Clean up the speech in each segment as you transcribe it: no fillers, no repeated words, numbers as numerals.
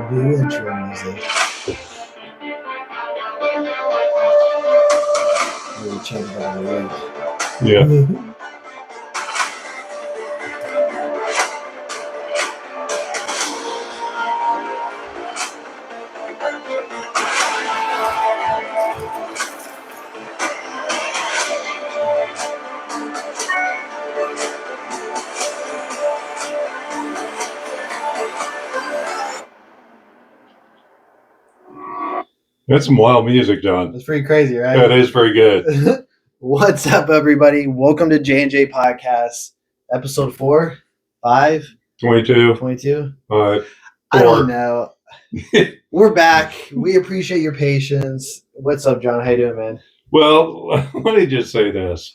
do intro music. Really check that right. Yeah. That's some wild music, John. That's pretty crazy, right? That is very good. What's up, everybody? Welcome to J&J Podcast, episode 4, 5, 22. 22. I don't know. We're back. We appreciate your patience. What's up, John? How you doing, man? Well, let me just say this.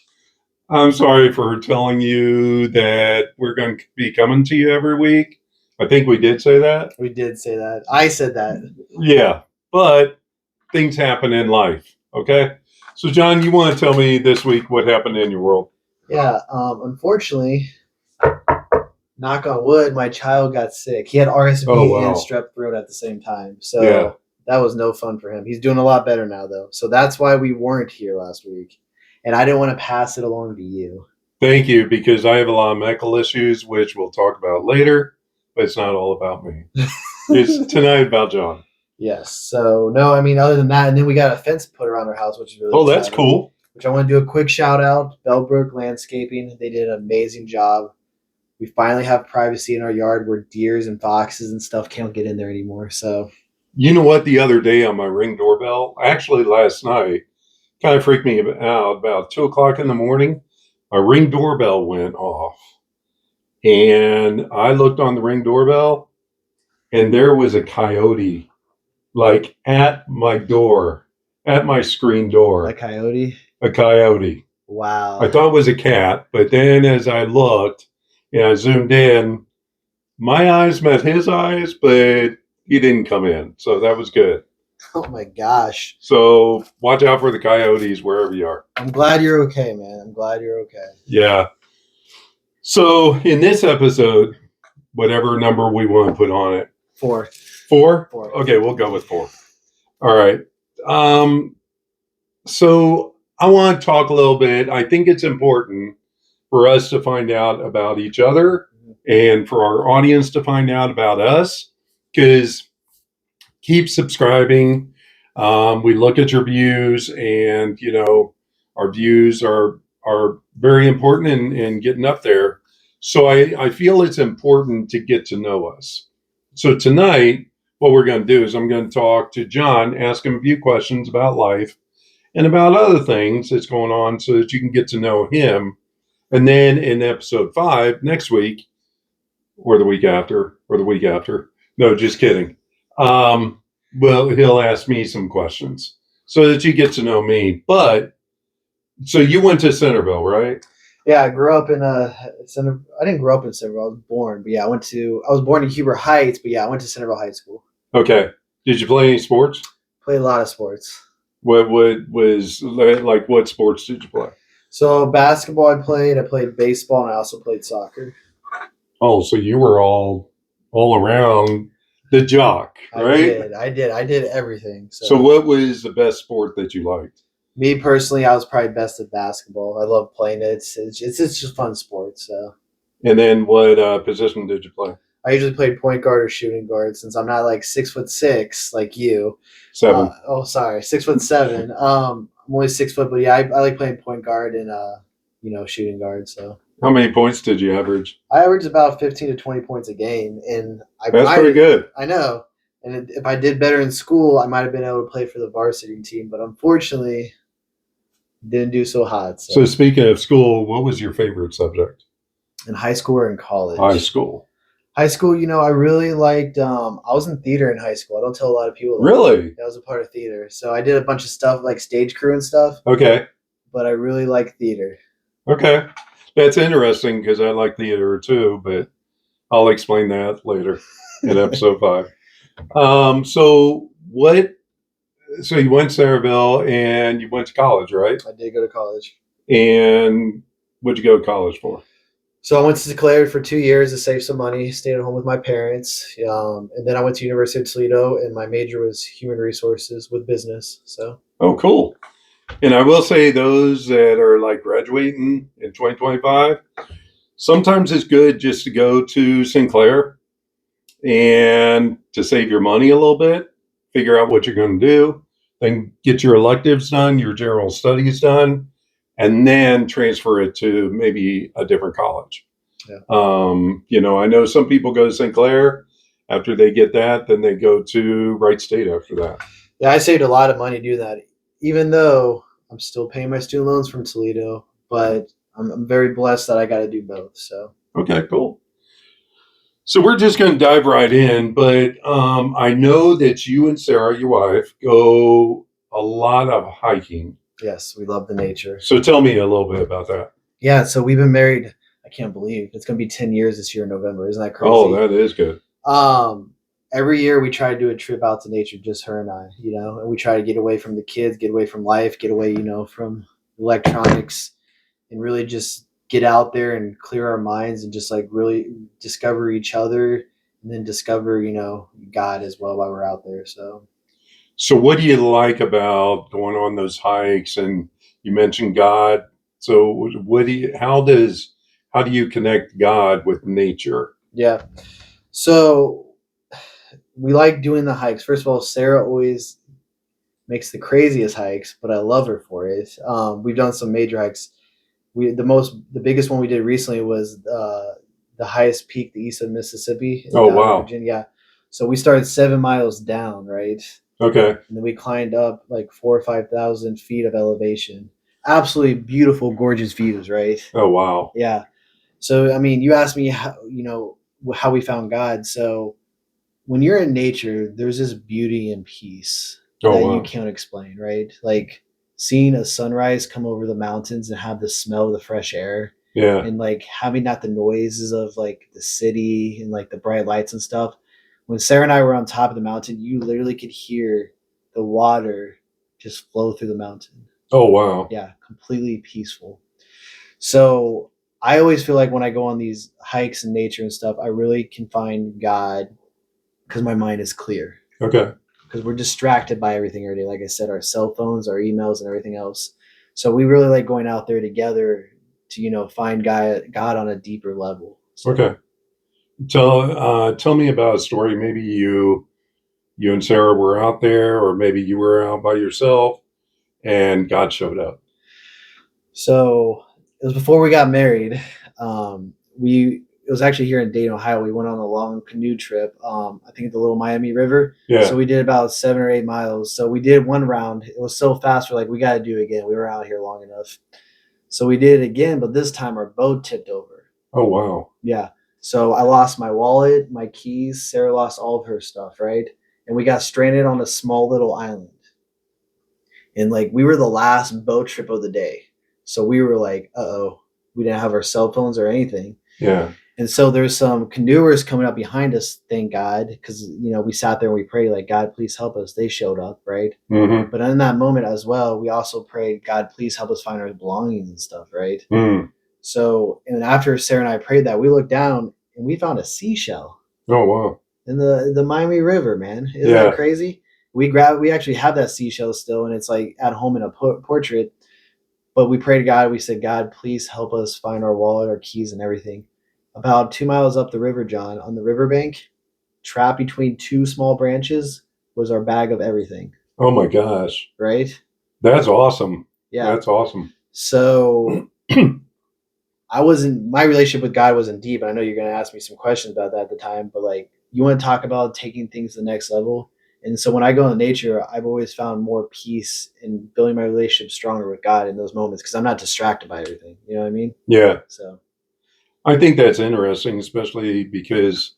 I'm sorry for telling you that we're going to be coming to you every week. I think we did say that. We did say that. I said that. Yeah, but things happen in life, okay? So, John, you want to tell me this week what happened in your world? Yeah, unfortunately, knock on wood, my child got sick. He had RSV and strep throat at the same time. So that was no fun for him. He's doing a lot better now, though. So that's why we weren't here last week. And I didn't want to pass it along to you. Thank you, because I have a lot of medical issues, which we'll talk about later, but it's not all about me. It's tonight about John. Yes. So, no, I mean, other than that, and then we got a fence put around our house, which is really exciting. That's cool. Which I want to do a quick shout out. Bellbrook Landscaping. They did an amazing job. We finally have privacy in our yard where deers and foxes and stuff can't get in there anymore. So, you know what? The other day on my Ring doorbell, actually last night, kind of freaked me out. About 2 o'clock in the morning, my Ring doorbell went off. And I looked on the Ring doorbell, and there was a coyote, like at my door, at my screen door. A coyote? A coyote. Wow. I thought it was a cat, but then as I looked and I zoomed in, my eyes met his eyes, but he didn't come in. So that was good. Oh my gosh. So watch out for the coyotes wherever you are. I'm glad you're okay, man. I'm glad you're okay. Yeah. So in this episode, whatever number we want to put on it. 4. 4? 4. Okay, we'll go with 4. All right. So I want to talk a little bit. I think it's important for us to find out about each other and for our audience to find out about us, because keep subscribing. We look at your views, and our views are very important in getting up there. So I feel it's important to get to know us. So tonight, what we're going to do is I'm going to talk to John, ask him a few questions about life and about other things that's going on so that you can get to know him. And then in episode 5 next week, or the week after, no, just kidding. Well, he'll ask me some questions so that you get to know me. But so you went to Centerville, right? Yeah, I grew up in Center. I didn't grow up in Centerville. I was born, but yeah, I was born in Huber Heights, but yeah, I went to Centerville High School. Okay. Did you play any sports? Played a lot of sports. What was like? What sports did you play? So basketball, I played baseball, and I also played soccer. Oh, so you were all around the jock, right? I did everything. So what was the best sport that you liked? Me personally, I was probably best at basketball. I love playing it. It's just a fun sport. So. And then what position did you play? I usually played point guard or shooting guard, since I'm not like 6'6" like you. 7. 6'7". I'm only 6 foot, but yeah, I like playing point guard and shooting guard. So. How many points did you average? I averaged about 15 to 20 points a game, and that's pretty good. I know. And if I did better in school, I might have been able to play for the varsity team, but unfortunately, didn't do so hot. So speaking of school, what was your favorite subject? In high school or in college? High school. High school, I really liked, I was in theater in high school. I don't tell a lot of people that. Really? I was a part of theater. So I did a bunch of stuff like stage crew and stuff. Okay. But I really like theater. Okay. That's interesting because I like theater too, but I'll explain that later in episode 5. So you went to Centerville and you went to college, right? I did go to college. And what'd you go to college for? So I went to Sinclair for 2 years to save some money, stayed at home with my parents, and then I went to University of Toledo, and my major was human resources with business. So Oh, cool. And I will say those that are like graduating in 2025, sometimes it's good just to go to Sinclair and to save your money a little bit, figure out what you're going to do, then get your electives done, your general studies done, and then transfer it to maybe a different college. Yeah. I know some people go to Sinclair. After they get that, then they go to Wright State after that. Yeah, I saved a lot of money doing that, even though I'm still paying my student loans from Toledo, but I'm very blessed that I got to do both. So okay, cool. So we're just going to dive right in, but I know that you and Sarah, your wife, go a lot of hiking. Yes, we love the nature. So tell me a little bit about that. Yeah, so we've been married, I can't believe it's going to be 10 years this year in November. Isn't that crazy? Oh, that is good. Every year we try to do a trip out to nature, just her and I, and we try to get away from the kids, get away from life, get away, from electronics, and really just get out there and clear our minds and just like really discover each other and then discover, God as well while we're out there. So what do you like about going on those hikes? And you mentioned God. So how do you connect God with nature? Yeah. So we like doing the hikes. First of all, Sarah always makes the craziest hikes, but I love her for it. We've done some major hikes. The biggest one we did recently was the highest peak, the east of Mississippi. Oh, wow. Virginia. So we started 7 miles down, right? Okay. And then we climbed up like 4,000 or 5,000 feet of elevation. Absolutely beautiful, gorgeous views, right? Oh, wow. Yeah. So, I mean, you asked me how we found God. So when you're in nature, there's this beauty and peace that you can't explain, right? Like seeing a sunrise come over the mountains and have the smell of the fresh air. Yeah. And like having not the noises of like the city and like the bright lights and stuff. When Sarah and I were on top of the mountain, you literally could hear the water just flow through the mountain. Oh, wow. Yeah, completely peaceful. So I always feel like when I go on these hikes in nature and stuff, I really can find God because my mind is clear. Okay. Because we're distracted by everything every day. Like I said, our cell phones, our emails, and everything else. So we really like going out there together to, find God on a deeper level. So, okay. Tell me about a story. Maybe you and Sarah were out there, or maybe you were out by yourself and God showed up. So it was before we got married. It was actually here in Dayton, Ohio. We went on a long canoe trip. I think the Little Miami River. Yeah. So we did about 7 or 8 miles. So we did one round. It was so fast. We're like, we got to do it again. We were out here long enough. So we did it again, but this time our boat tipped over. Oh, wow. Yeah. So I lost my wallet, my keys. Sarah lost all of her stuff, right? And we got stranded on a small little island. And like we were the last boat trip of the day. So we were like, uh-oh. We didn't have our cell phones or anything. Yeah. And so there's some canoers coming up behind us, thank God, because, we sat there and we prayed, like, God, please help us. They showed up, right? Mm-hmm. But in that moment as well, we also prayed, God, please help us find our belongings and stuff, right? Mm. So, and after Sarah and I prayed that, we looked down and we found a seashell. Oh, wow. In the Miami River, man. Isn't that crazy? We actually have that seashell still, and it's like at home in a portrait. But we prayed to God. We said, God, please help us find our wallet, our keys, and everything. About 2 miles up the river, John, on the riverbank, trapped between two small branches, was our bag of everything. Oh my gosh. Right? That's awesome. Yeah. That's awesome. So my relationship with God wasn't deep. And I know you're going to ask me some questions about that at the time, but like, you want to talk about taking things to the next level. And so when I go in nature, I've always found more peace in building my relationship stronger with God in those moments because I'm not distracted by everything. You know what I mean? Yeah. So I think that's interesting, especially because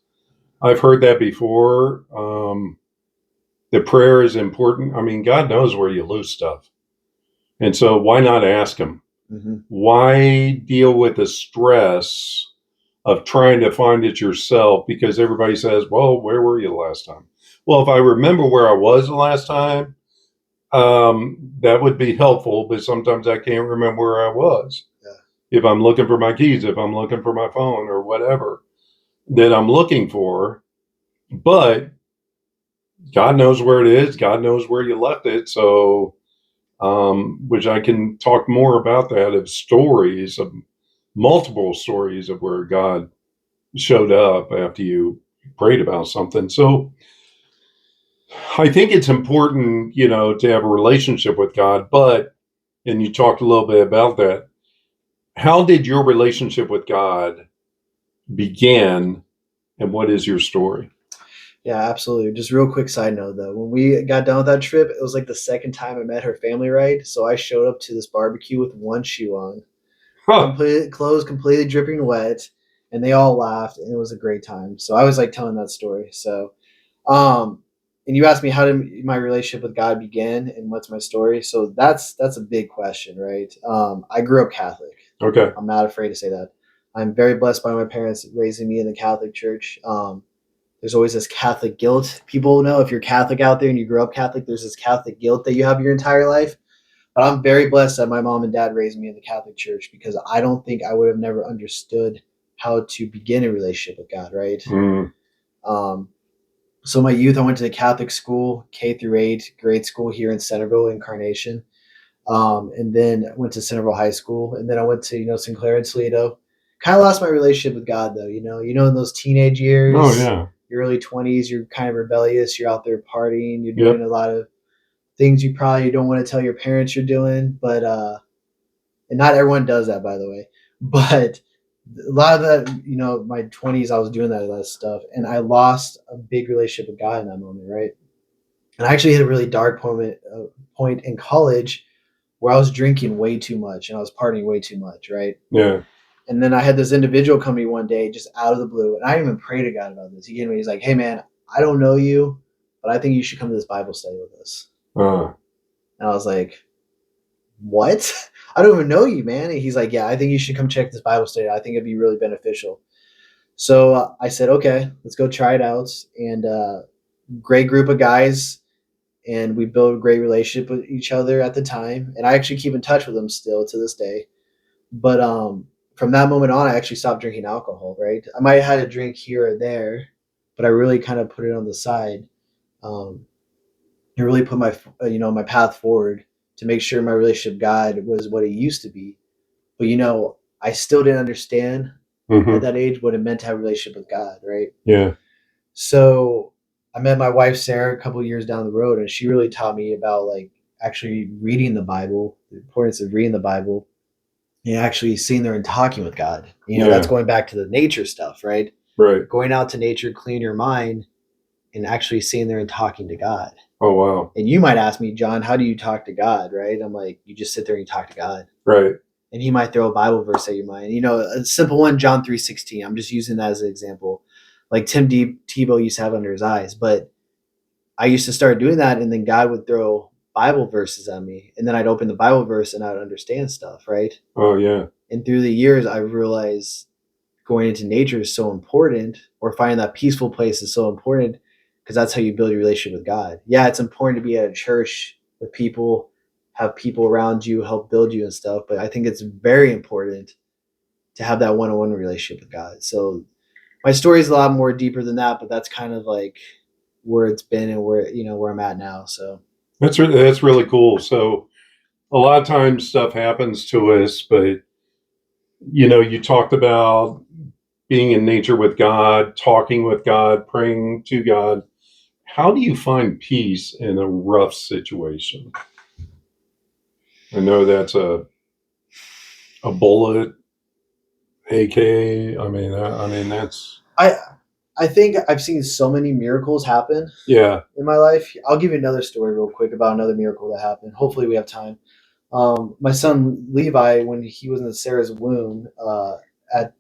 I've heard that before. The prayer is important. I mean, God knows where you lose stuff. And so why not ask him? Mm-hmm. Why deal with the stress of trying to find it yourself? Because everybody says, well, where were you the last time? Well, if I remember where I was the last time, that would be helpful. But sometimes I can't remember where I was. if I'm looking for my keys, if I'm looking for my phone or whatever that I'm looking for. But God knows where it is. God knows where you left it. So, which I can talk more about that of stories, of multiple stories of where God showed up after you prayed about something. So I think it's important, to have a relationship with God, and you talked a little bit about that. How did your relationship with God begin, and what is your story? Yeah, absolutely. Just real quick side note though, when we got done with that trip, it was like the second time I met her family, right? So I showed up to this barbecue with one shoe on, clothes completely dripping wet, and they all laughed, and it was a great time. So I was like telling that story. So, and you asked me how did my relationship with God begin, and what's my story. So that's a big question, right? I grew up Catholic. Okay. I'm not afraid to say that. I'm very blessed by my parents raising me in the Catholic Church. There's always this Catholic guilt. People know if you're Catholic out there and you grew up Catholic, there's this Catholic guilt that you have your entire life. But I'm very blessed that my mom and dad raised me in the Catholic Church, because I don't think I would have never understood how to begin a relationship with God, right? Um, so my youth, I went to the Catholic school, K-8, grade school here in Centerville, Incarnation. And then I went to Centerville High School, and then I went to, Sinclair and Toledo. Kind of lost my relationship with God though, in those teenage years. Oh yeah. Your early 20s, you're kind of rebellious, you're out there partying, you're doing a lot of things you probably don't want to tell your parents you're doing, but and not everyone does that, by the way. But a lot of that, my 20s, I was doing that stuff, and I lost a big relationship with God in that moment, right? And I actually hit a really dark point in college where I was drinking way too much and I was partying way too much, right? Yeah. And then I had this individual come to me one day just out of the blue, and I didn't even pray to God about this. He came to me, he's like, "Hey man, I don't know you, but I think you should come to this Bible study with us." And I was like, "What? I don't even know you, man." And he's like, "Yeah, I think you should come check this Bible study. I think it'd be really beneficial." So I said, "Okay, let's go try it out." And great group of guys, and we built a great relationship with each other at the time. And I actually keep in touch with them still to this day. But from that moment on, I actually stopped drinking alcohol, right? I might have had a drink here or there, but I really kind of put it on the side. It really put my path forward to make sure my relationship with God was what it used to be. But I still didn't understand at that age what it meant to have a relationship with God, right? Yeah. So I met my wife Sarah a couple of years down the road, and she really taught me about like actually reading the Bible, the importance of reading the Bible, and actually sitting there and talking with God. That's going back to the nature stuff, right? Right. Going out to nature, clean your mind, and actually sitting there and talking to God. Oh, wow. And you might ask me, John, how do you talk to God, right? I'm like, you just sit there and you talk to God. Right. And he might throw a Bible verse at your mind. A simple one, John 3:16. I'm just using that as an example. Like Tim Tebow used to have under his eyes. But I used to start doing that, and then God would throw Bible verses at me. And then I'd open the Bible verse and I'd understand stuff, right? Oh, yeah. And through the years, I realized going into nature is so important, or finding that peaceful place is so important, because that's how you build your relationship with God. Yeah, it's important to be at a church with people, have people around you help build you and stuff, but I think it's very important to have that one-on-one relationship with God. So my story is a lot more deeper than that, but that's kind of like where it's been and where I'm at now. So that's really cool. So a lot of times stuff happens to us, but you talked about being in nature with God, talking with God, praying to God. How do you find peace in a rough situation? I know that's a bullet, AK. I mean that's. I think I've seen so many miracles happen. Yeah. In my life. I'll give you another story real quick about another miracle that happened. Hopefully we have time. My son Levi, when he was in Sarah's womb, at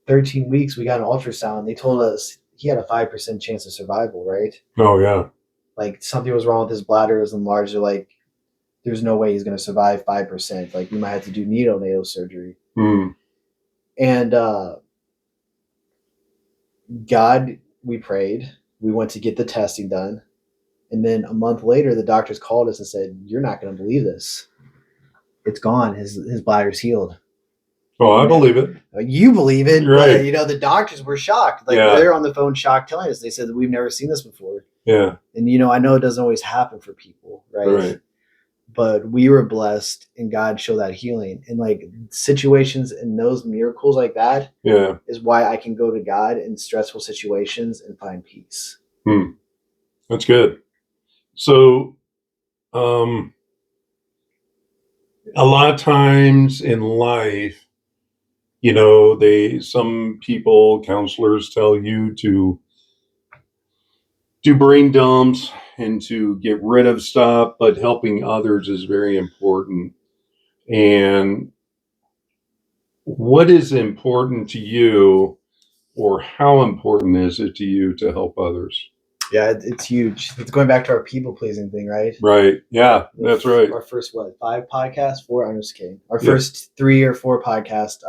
13 weeks, we got an ultrasound. They told us he had a 5% chance of survival, right? Oh, yeah. Like something was wrong with his bladder, it was enlarged. They're like, there's no way he's going to survive 5%. Like, we might have to do neonatal surgery. And God, we prayed. We went to get the testing done. And then a month later, the doctors called us and said, "You're not going to believe this. It's gone. His bladder's healed." Oh, I believe it. You believe it, right? But you know the doctors were shocked. Like they're on the phone, shocked, telling us. They said that we've never seen this before. Yeah. And you know, I know it doesn't always happen for people, right? Right. But we were blessed, and God showed that healing. And like situations and those miracles like that, is why I can go to God in stressful situations and find peace. That's good. So, a lot of times in life, you know, some people, counselors tell you to do brain dumps and to get rid of stuff, but helping others is very important. And what is important to you, or how important is it to you to help others? Yeah, it's huge. It's going back to our people pleasing thing, right? Right. Yeah, that's right. Our first 5 podcasts? 4? I'm just kidding. Our first 3 or 4 podcasts.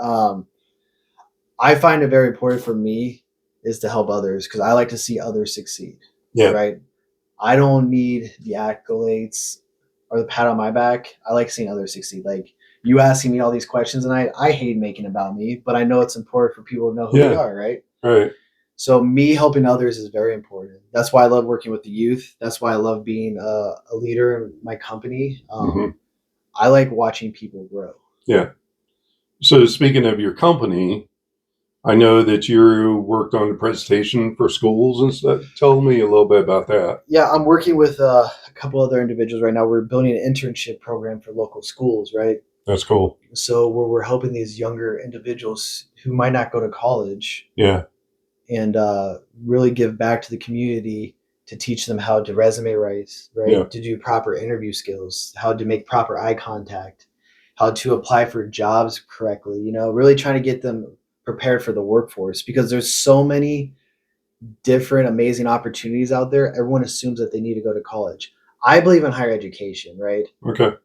I find it very important for me is to help others because I like to see others succeed. Yeah. Right. I don't need the accolades or the pat on my back. I like seeing others succeed. Like you asking me all these questions, and I hate making about me, but I know it's important for people to know who they are, right? Right. So me helping others is very important. That's why I love working with the youth. That's why I love being a leader in my company. I like watching people grow. Yeah. So speaking of your company, I know that you worked on a presentation for schools and stuff. Tell me a little bit about that. Yeah, I'm working with a couple other individuals right now. We're building an internship program for local schools, right? That's cool. So we're helping these younger individuals who might not go to college. Yeah. And really give back to the community to teach them how to resume write, right? Yeah. To do proper interview skills, how to make proper eye contact, how to apply for jobs correctly, you know, really trying to get them prepared for the workforce because there's so many different amazing opportunities out there. Everyone assumes that they need to go to college. I believe in higher education, right? Okay.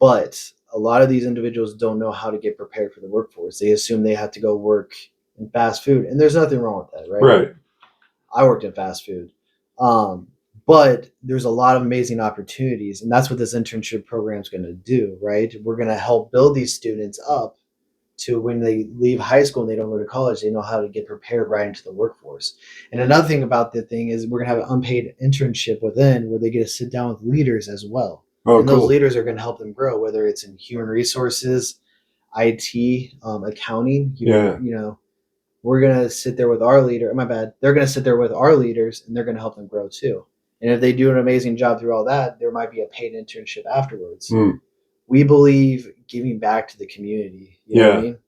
But a lot of these individuals don't know how to get prepared for the workforce. They assume they have to go work in fast food, and there's nothing wrong with that, right? Right. I worked in fast food. But there's a lot of amazing opportunities, and that's what this internship program is going to do, right? We're going to help build these students up to when they leave high school and they don't go to college, they know how to get prepared right into the workforce. And another thing about the thing is we're going to have an unpaid internship within where they get to sit down with leaders as well. Oh, and those leaders are going to help them grow, whether it's in human resources, IT, accounting. You know, we're going to sit there with our leader. My bad. They're going to sit there with our leaders and they're going to help them grow too. And if they do an amazing job through all that, there might be a paid internship afterwards. We believe giving back to the community. You know what I mean?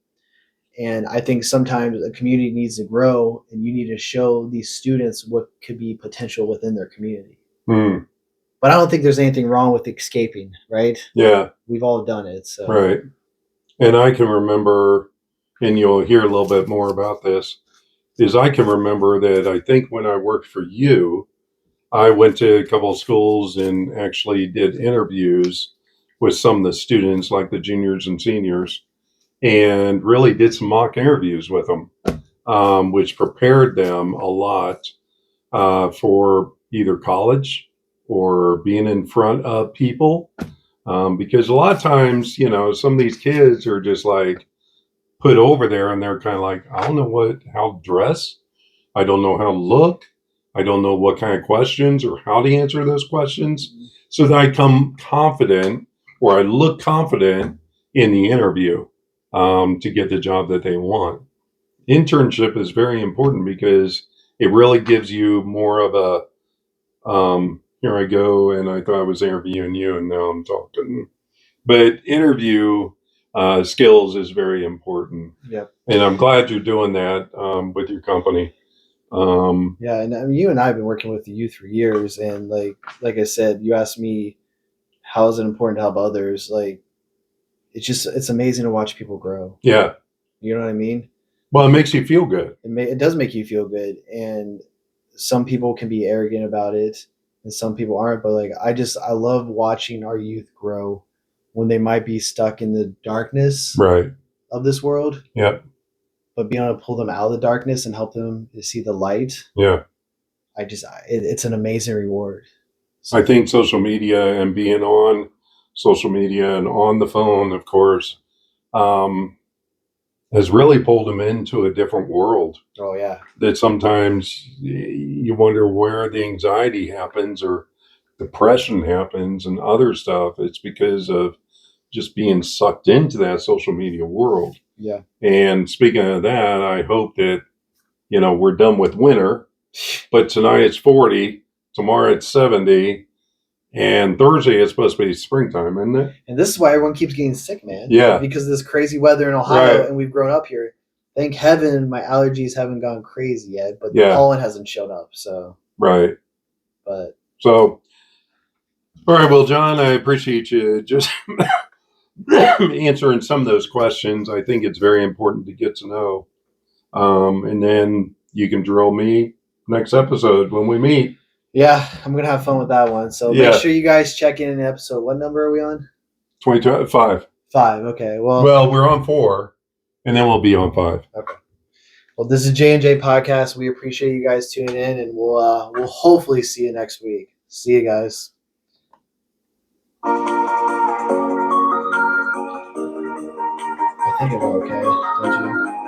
And I think sometimes a community needs to grow and you need to show these students what could be potential within their community. But I don't think there's anything wrong with escaping, right? Yeah. We've all done it. So. Right. And I can remember, and you'll hear a little bit more about this, is I can remember that I think when I worked for you, I went to a couple of schools and actually did interviews with some of the students, like the juniors and seniors, and really did some mock interviews with them, which prepared them a lot for either college or being in front of people. Because a lot of times, you know, some of these kids are just like put over there and they're kind of like, I don't know how to dress. I don't know how to look. I don't know what kind of questions or how to answer those questions. So that I come confident or I look confident in the interview to get the job that they want. Internship is very important because it really gives you more of a, here I go, and I thought I was interviewing you, and now I'm talking. But interview skills is very important. Yep. And I'm glad you're doing that with your company. Yeah, and I mean, you and I have been working with the youth for years, and like I said, you asked me how is it important to help others. Like, it's amazing to watch people grow. Yeah, you know what I mean. Well, it makes you feel good. It does make you feel good, and some people can be arrogant about it, and some people aren't. But like, I love watching our youth grow when they might be stuck in the darkness of this world. Yep. But being able to pull them out of the darkness and help them to see the light. Yeah. It's an amazing reward. So, I think social media and being on social media and on the phone, of course, has really pulled them into a different world. Oh yeah. That sometimes you wonder where the anxiety happens or depression happens and other stuff. It's because of just being sucked into that social media world. Yeah. And speaking of that, I hope that, we're done with winter, but tonight it's 40, tomorrow it's 70, and Thursday it's supposed to be springtime, isn't it? And this is why everyone keeps getting sick, man. Yeah. Because of this crazy weather in Ohio, Right. and we've grown up here. Thank heaven my allergies haven't gone crazy yet, but the pollen hasn't showed up. So. Right. But. So. All right. Well, John, I appreciate you just answering some of those questions. I think it's very important to get to know. And then you can drill me next episode when we meet. Yeah, I'm going to have fun with that one. So make sure you guys check in episode. What number are we on? 5. 5. Okay. Well, we're on 4, and then we'll be on 5. Okay. Well, this is J&J Podcast. We appreciate you guys tuning in, and we'll hopefully see you next week. See you guys. I think I'm okay, don't you?